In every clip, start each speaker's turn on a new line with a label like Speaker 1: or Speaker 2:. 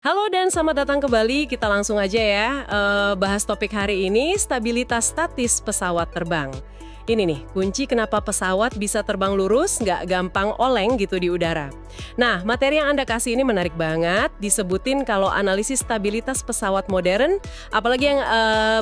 Speaker 1: Halo dan selamat datang kembali, kita langsung aja ya bahas topik hari ini, stabilitas statis pesawat terbang. Ini nih, kunci kenapa pesawat bisa terbang lurus, nggak gampang oleng gitu di udara. Nah, materi yang Anda kasih ini menarik banget, disebutin kalau analisis stabilitas pesawat modern, apalagi yang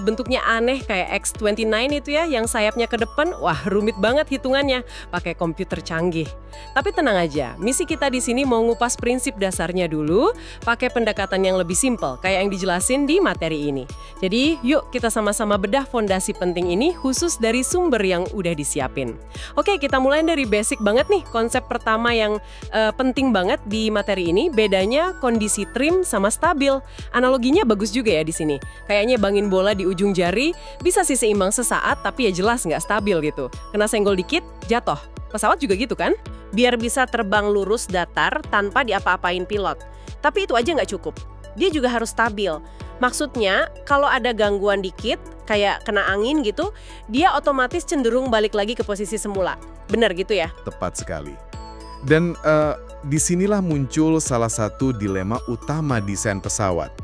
Speaker 1: bentuknya aneh kayak X-29 itu ya, yang sayapnya ke depan, wah rumit banget hitungannya, pakai komputer canggih. Tapi tenang aja, misi kita di sini mau ngupas prinsip dasarnya dulu, pakai pendekatan yang lebih simpel, kayak yang dijelasin di materi ini. Jadi, yuk kita sama-sama bedah fondasi penting ini khusus dari sumber yang udah disiapin. Oke, kita mulai dari basic banget nih. Konsep pertama yang penting banget di materi ini, bedanya kondisi trim sama stabil. Analoginya bagus juga ya di sini. Kayaknya bangin bola di ujung jari, bisa sih seimbang sesaat, tapi ya jelas nggak stabil gitu. Kena senggol dikit, jatuh. Pesawat juga gitu kan? Biar bisa terbang lurus datar tanpa diapa-apain pilot. Tapi itu aja nggak cukup. Dia juga harus stabil. Maksudnya, kalau ada gangguan dikit, kayak kena angin gitu, dia otomatis cenderung balik lagi ke posisi semula. Benar gitu ya?
Speaker 2: Tepat sekali. Dan disinilah muncul salah satu dilema utama desain pesawat.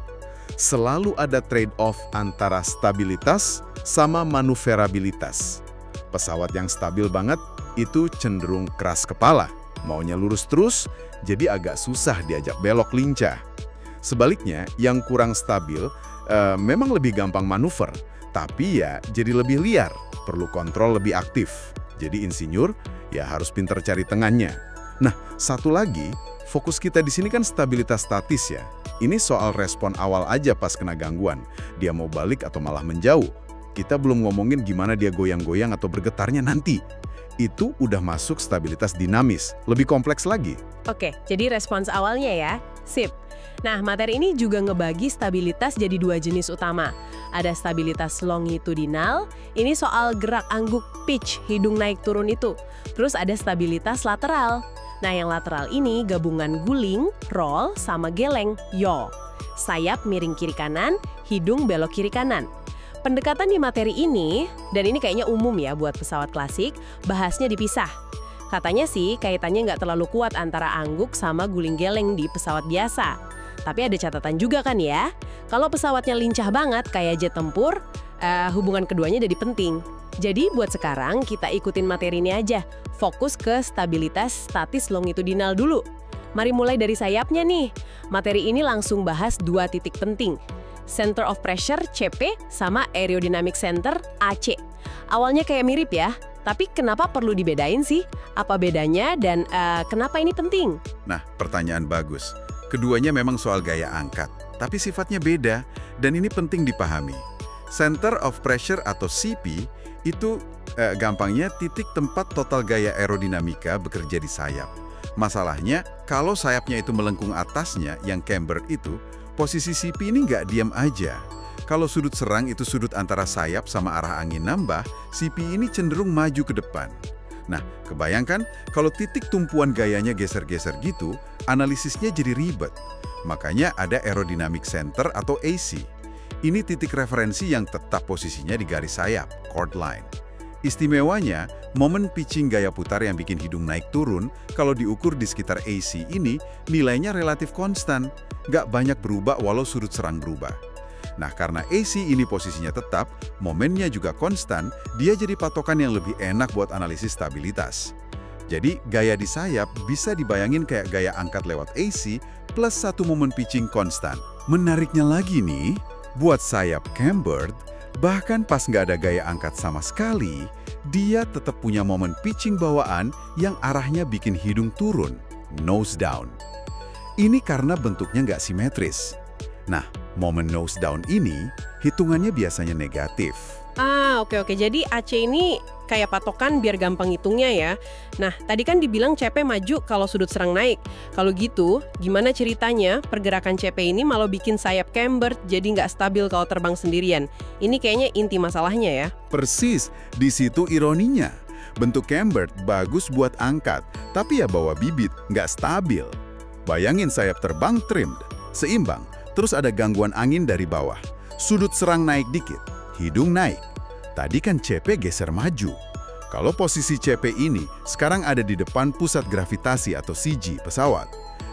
Speaker 2: Selalu ada trade-off antara stabilitas sama manuverabilitas. Pesawat yang stabil banget itu cenderung keras kepala. Maunya lurus terus, jadi agak susah diajak belok lincah. Sebaliknya, yang kurang stabil memang lebih gampang manuver, tapi ya jadi lebih liar, perlu kontrol lebih aktif. Jadi insinyur ya harus pintar cari tengahnya. Nah, satu lagi, fokus kita di sini kan stabilitas statis ya. Ini soal respon awal aja pas kena gangguan. Dia mau balik atau malah menjauh. Kita belum ngomongin gimana dia goyang-goyang atau bergetarnya nanti. Itu udah masuk stabilitas dinamis, lebih kompleks lagi.
Speaker 1: Oke, jadi respons awalnya ya. Sip. Nah, materi ini juga ngebagi stabilitas jadi dua jenis utama. Ada stabilitas longitudinal, ini soal gerak angguk pitch, hidung naik turun itu. Terus ada stabilitas lateral. Nah, yang lateral ini gabungan guling, roll, sama geleng, yaw. Sayap miring kiri kanan, hidung belok kiri kanan. Pendekatan di materi ini, dan ini kayaknya umum ya buat pesawat klasik, bahasnya dipisah. Katanya sih kaitannya nggak terlalu kuat antara angguk sama guling geleng di pesawat biasa. Tapi ada catatan juga kan ya, kalau pesawatnya lincah banget kayak jet tempur, hubungan keduanya jadi penting. Jadi buat sekarang kita ikutin materi ini aja, fokus ke stabilitas statis longitudinal dulu. Mari mulai dari sayapnya nih. Materi ini langsung bahas dua titik penting. Center of Pressure CP sama Aerodynamic Center AC. Awalnya kayak mirip ya, tapi kenapa perlu dibedain sih? Apa bedanya dan kenapa ini penting?
Speaker 2: Nah, pertanyaan bagus. Keduanya memang soal gaya angkat, tapi sifatnya beda, dan ini penting dipahami. Center of Pressure atau CP itu gampangnya titik tempat total gaya aerodinamika bekerja di sayap. Masalahnya, kalau sayapnya itu melengkung atasnya, yang cambered itu, posisi CP ini nggak diam aja. Kalau sudut serang itu sudut antara sayap sama arah angin nambah, CP ini cenderung maju ke depan. Nah, kebayangkan kalau titik tumpuan gayanya geser-geser gitu, analisisnya jadi ribet. Makanya ada Aerodynamic Center atau AC. Ini titik referensi yang tetap posisinya di garis sayap, chord line. Istimewanya, momen pitching gaya putar yang bikin hidung naik turun, kalau diukur di sekitar AC ini, nilainya relatif konstan. Nggak banyak berubah walau sudut serang berubah. Nah, karena AC ini posisinya tetap, momennya juga konstan, dia jadi patokan yang lebih enak buat analisis stabilitas. Jadi, gaya di sayap bisa dibayangin kayak gaya angkat lewat AC plus satu momen pitching konstan. Menariknya lagi nih, buat sayap cambered, bahkan pas nggak ada gaya angkat sama sekali, dia tetap punya momen pitching bawaan yang arahnya bikin hidung turun, nose down. Ini karena bentuknya nggak simetris. Nah, momen nose down ini hitungannya biasanya negatif.
Speaker 1: Oke. Jadi AC ini kayak patokan biar gampang hitungnya ya. Nah, tadi kan dibilang CP maju kalau sudut serang naik. Kalau gitu, gimana ceritanya pergerakan CP ini malah bikin sayap cambered jadi nggak stabil kalau terbang sendirian? Ini kayaknya inti masalahnya ya.
Speaker 2: Persis, di situ ironinya. Bentuk cambered bagus buat angkat, tapi ya bawa bibit, nggak stabil. Bayangin sayap terbang trimmed, seimbang, terus ada gangguan angin dari bawah. Sudut serang naik dikit, hidung naik. Tadi kan CP geser maju. Kalau posisi CP ini sekarang ada di depan pusat gravitasi atau CG pesawat.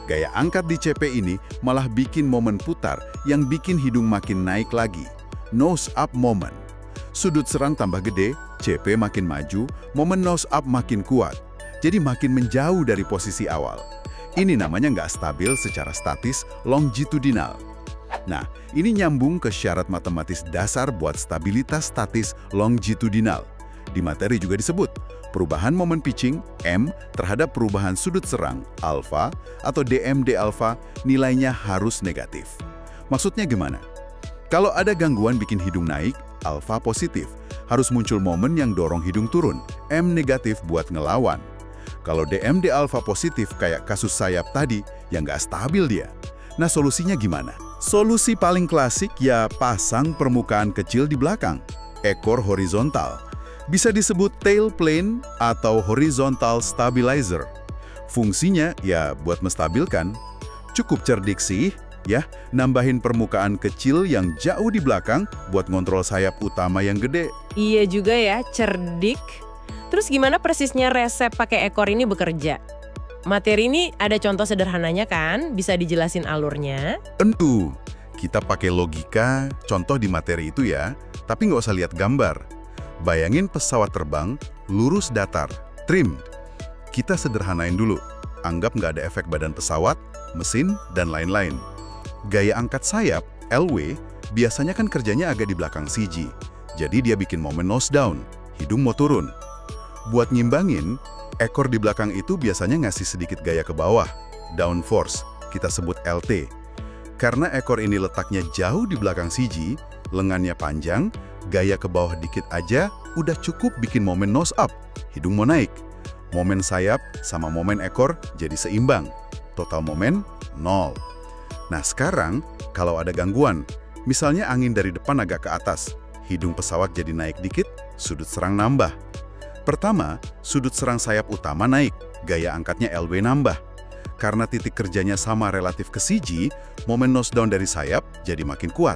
Speaker 2: Gaya angkat di CP ini malah bikin momen putar yang bikin hidung makin naik lagi. Nose up moment. Sudut serang tambah gede, CP makin maju, momen nose up makin kuat. Jadi makin menjauh dari posisi awal. Ini namanya nggak stabil secara statis longitudinal. Nah, ini nyambung ke syarat matematis dasar buat stabilitas statis longitudinal. Di materi juga disebut, perubahan momen pitching, M, terhadap perubahan sudut serang, alfa, atau DMD alfa, nilainya harus negatif. Maksudnya gimana? Kalau ada gangguan bikin hidung naik, alfa positif, harus muncul momen yang dorong hidung turun, M negatif buat ngelawan. Kalau DMD alfa positif kayak kasus sayap tadi, yang nggak stabil dia. Nah, solusinya gimana? Solusi paling klasik ya pasang permukaan kecil di belakang, ekor horizontal. Bisa disebut tail plane atau horizontal stabilizer. Fungsinya ya buat menstabilkan. Cukup cerdik sih, ya, nambahin permukaan kecil yang jauh di belakang buat ngontrol sayap utama yang gede.
Speaker 1: Iya juga ya, cerdik. Terus gimana persisnya resep pakai ekor ini bekerja? Materi ini ada contoh sederhananya kan? Bisa dijelasin alurnya?
Speaker 2: Tentu, kita pakai logika, contoh di materi itu ya, tapi nggak usah lihat gambar. Bayangin pesawat terbang, lurus datar, trim. Kita sederhanain dulu, anggap nggak ada efek badan pesawat, mesin, dan lain-lain. Gaya angkat sayap, LW, biasanya kan kerjanya agak di belakang CG. Jadi dia bikin momen nose down, hidung mau turun. Buat ngimbangin, ekor di belakang itu biasanya ngasih sedikit gaya ke bawah, down force, kita sebut LT. Karena ekor ini letaknya jauh di belakang CG, lengannya panjang, gaya ke bawah dikit aja udah cukup bikin momen nose up, hidung mau naik. Momen sayap sama momen ekor jadi seimbang, total momen 0. Nah sekarang, kalau ada gangguan, misalnya angin dari depan agak ke atas, hidung pesawat jadi naik dikit, sudut serang nambah. Pertama, sudut serang sayap utama naik, gaya angkatnya LW nambah. Karena titik kerjanya sama relatif ke CG, momen nose down dari sayap jadi makin kuat.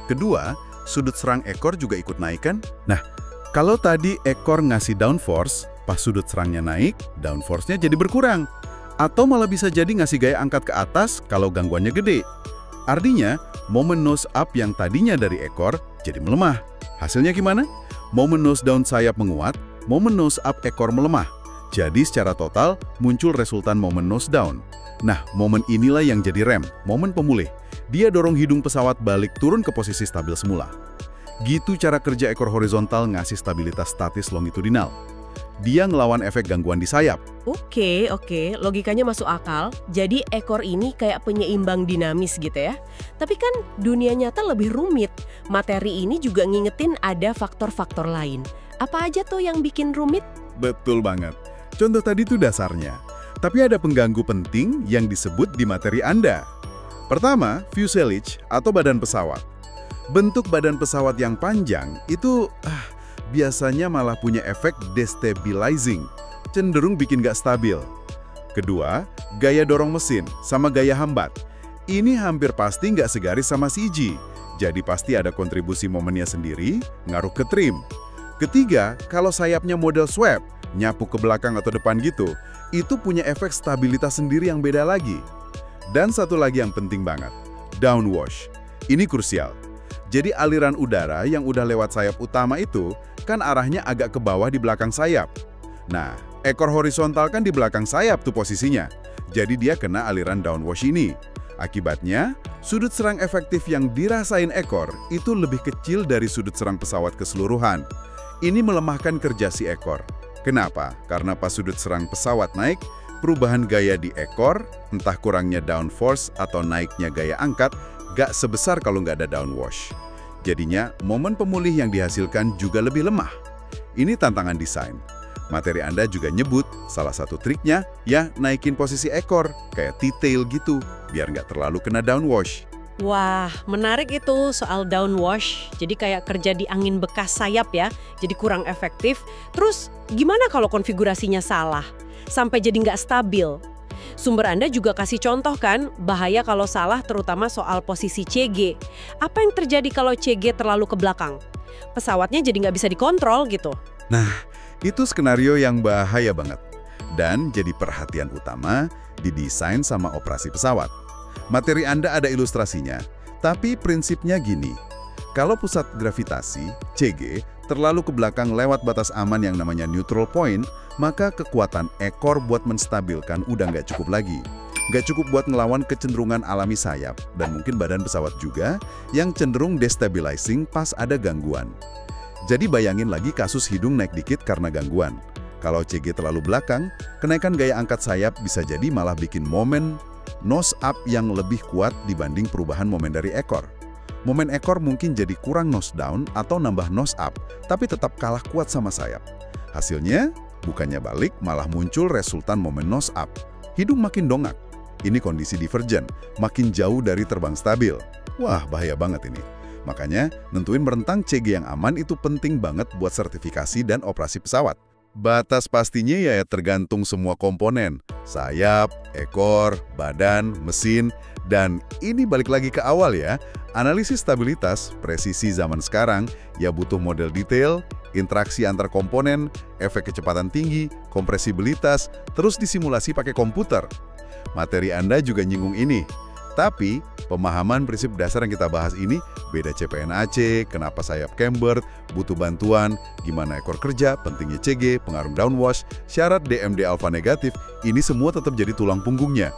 Speaker 2: Kedua, sudut serang ekor juga ikut naik kan? Nah, kalau tadi ekor ngasih down force, pas sudut serangnya naik, down force-nya jadi berkurang. Atau malah bisa jadi ngasih gaya angkat ke atas kalau gangguannya gede. Artinya, momen nose up yang tadinya dari ekor jadi melemah. Hasilnya gimana? Momen nose down sayap menguat, momen nose up ekor melemah. Jadi secara total muncul resultan momen nose down. Nah, momen inilah yang jadi rem, momen pemulih. Dia dorong hidung pesawat balik turun ke posisi stabil semula. Gitu cara kerja ekor horizontal ngasih stabilitas statis longitudinal. Dia ngelawan efek gangguan di sayap.
Speaker 1: Oke, logikanya masuk akal. Jadi ekor ini kayak penyeimbang dinamis gitu ya. Tapi kan dunia nyata lebih rumit. Materi ini juga ngingetin ada faktor-faktor lain. Apa aja tuh yang bikin rumit?
Speaker 2: Betul banget. Contoh tadi tuh dasarnya. Tapi ada pengganggu penting yang disebut di materi Anda. Pertama, fuselage atau badan pesawat. Bentuk badan pesawat yang panjang itu biasanya malah punya efek destabilizing, cenderung bikin gak stabil. Kedua, gaya dorong mesin sama gaya hambat. Ini hampir pasti nggak segaris sama CG, jadi pasti ada kontribusi momennya sendiri, ngaruh ke trim. Ketiga, kalau sayapnya model sweep, nyapu ke belakang atau depan gitu, itu punya efek stabilitas sendiri yang beda lagi. Dan satu lagi yang penting banget, downwash. Ini krusial. Jadi aliran udara yang udah lewat sayap utama itu kan arahnya agak ke bawah di belakang sayap. Nah, ekor horizontal kan di belakang sayap tuh posisinya. Jadi dia kena aliran downwash ini. Akibatnya, sudut serang efektif yang dirasain ekor itu lebih kecil dari sudut serang pesawat keseluruhan. Ini melemahkan kerja si ekor. Kenapa? Karena pas sudut serang pesawat naik, perubahan gaya di ekor, entah kurangnya downforce atau naiknya gaya angkat, gak sebesar kalau nggak ada downwash. Jadinya, momen pemulih yang dihasilkan juga lebih lemah. Ini tantangan desain. Materi Anda juga nyebut, salah satu triknya, ya naikin posisi ekor, kayak T-tail gitu, biar nggak terlalu kena downwash.
Speaker 1: Wah, menarik itu soal downwash. Jadi kayak kerja di angin bekas sayap ya, jadi kurang efektif. Terus gimana kalau konfigurasinya salah? Sampai jadi nggak stabil. Sumber Anda juga kasih contoh kan, bahaya kalau salah terutama soal posisi CG. Apa yang terjadi kalau CG terlalu ke belakang? Pesawatnya jadi nggak bisa dikontrol gitu.
Speaker 2: Nah, itu skenario yang bahaya banget. Dan jadi perhatian utama, didesain sama operasi pesawat. Materi Anda ada ilustrasinya, tapi prinsipnya gini. Kalau pusat gravitasi, CG, terlalu ke belakang lewat batas aman yang namanya neutral point, maka kekuatan ekor buat menstabilkan udah nggak cukup lagi. Nggak cukup buat ngelawan kecenderungan alami sayap, dan mungkin badan pesawat juga, yang cenderung destabilizing pas ada gangguan. Jadi bayangin lagi kasus hidung naik dikit karena gangguan. Kalau CG terlalu belakang, kenaikan gaya angkat sayap bisa jadi malah bikin momen nose up yang lebih kuat dibanding perubahan momen dari ekor. Momen ekor mungkin jadi kurang nose down atau nambah nose up, tapi tetap kalah kuat sama sayap. Hasilnya, bukannya balik, malah muncul resultan momen nose up. Hidung makin dongak. Ini kondisi divergen, makin jauh dari terbang stabil. Wah, bahaya banget ini. Makanya, nentuin rentang CG yang aman itu penting banget buat sertifikasi dan operasi pesawat. Batas pastinya ya tergantung semua komponen. Sayap, ekor, badan, mesin, dan ini balik lagi ke awal ya. Analisis stabilitas, presisi zaman sekarang, ya butuh model detail, interaksi antar komponen, efek kecepatan tinggi, kompresibilitas, terus disimulasi pakai komputer. Materi Anda juga nyinggung ini. Tapi, pemahaman prinsip dasar yang kita bahas ini, beda CPNAC, kenapa sayap cambered, butuh bantuan, gimana ekor kerja, pentingnya CG, pengaruh downwash, syarat DMD alfa negatif, ini semua tetap jadi tulang punggungnya.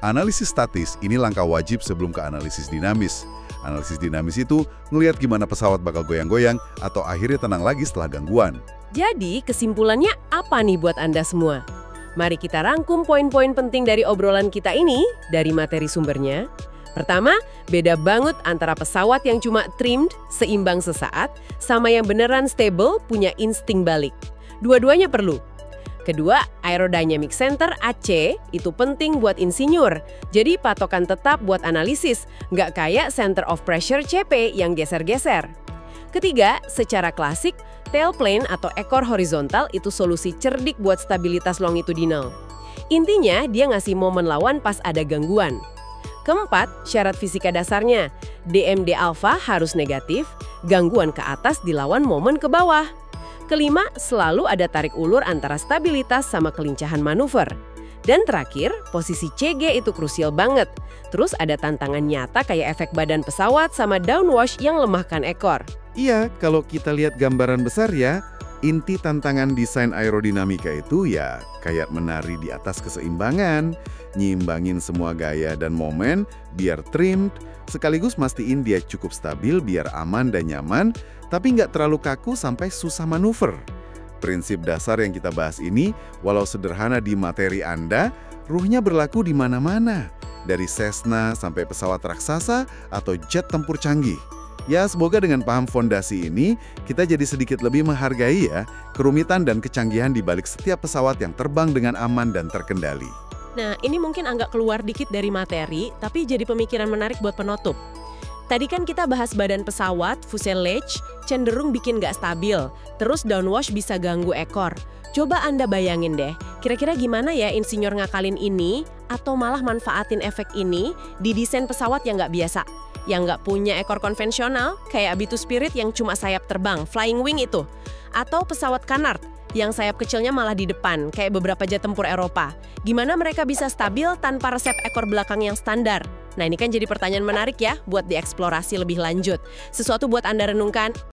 Speaker 2: Analisis statis, ini langkah wajib sebelum ke analisis dinamis. Analisis dinamis itu ngelihat gimana pesawat bakal goyang-goyang atau akhirnya tenang lagi setelah gangguan.
Speaker 1: Jadi, kesimpulannya apa nih buat Anda semua? Mari kita rangkum poin-poin penting dari obrolan kita ini dari materi sumbernya. Pertama, beda banget antara pesawat yang cuma trimmed, seimbang sesaat, sama yang beneran stable, punya insting balik. Dua-duanya perlu. Kedua, Aerodynamic Center AC itu penting buat insinyur. Jadi patokan tetap buat analisis, nggak kayak Center of Pressure CP yang geser-geser. Ketiga, secara klasik, tailplane atau ekor horizontal itu solusi cerdik buat stabilitas longitudinal. Intinya, dia ngasih momen lawan pas ada gangguan. Keempat, syarat fisika dasarnya. DMD alpha harus negatif, gangguan ke atas dilawan momen ke bawah. Kelima, selalu ada tarik ulur antara stabilitas sama kelincahan manuver. Dan terakhir, posisi CG itu krusial banget. Terus ada tantangan nyata kayak efek badan pesawat sama downwash yang lemahkan ekor.
Speaker 2: Iya, kalau kita lihat gambaran besar ya, inti tantangan desain aerodinamika itu ya kayak menari di atas keseimbangan, nyimbangin semua gaya dan momen biar trimmed, sekaligus mastiin dia cukup stabil biar aman dan nyaman, tapi nggak terlalu kaku sampai susah manuver. Prinsip dasar yang kita bahas ini, walau sederhana di materi Anda, ruhnya berlaku di mana-mana, dari Cessna sampai pesawat raksasa atau jet tempur canggih. Ya, semoga dengan paham fondasi ini, kita jadi sedikit lebih menghargai ya kerumitan dan kecanggihan di balik setiap pesawat yang terbang dengan aman dan terkendali.
Speaker 1: Nah, ini mungkin agak keluar dikit dari materi, tapi jadi pemikiran menarik buat penutup. Tadi kan kita bahas badan pesawat, fuselage, cenderung bikin nggak stabil, terus downwash bisa ganggu ekor. Coba Anda bayangin deh, kira-kira gimana ya insinyur ngakalin ini, atau malah manfaatin efek ini di desain pesawat yang nggak biasa, yang nggak punya ekor konvensional, kayak Abitu Spirit yang cuma sayap terbang, flying wing itu. Atau pesawat Canard, yang sayap kecilnya malah di depan, kayak beberapa jet tempur Eropa. Gimana mereka bisa stabil tanpa resep ekor belakang yang standar? Nah, ini kan jadi pertanyaan menarik ya, buat dieksplorasi lebih lanjut. Sesuatu buat Anda renungkan.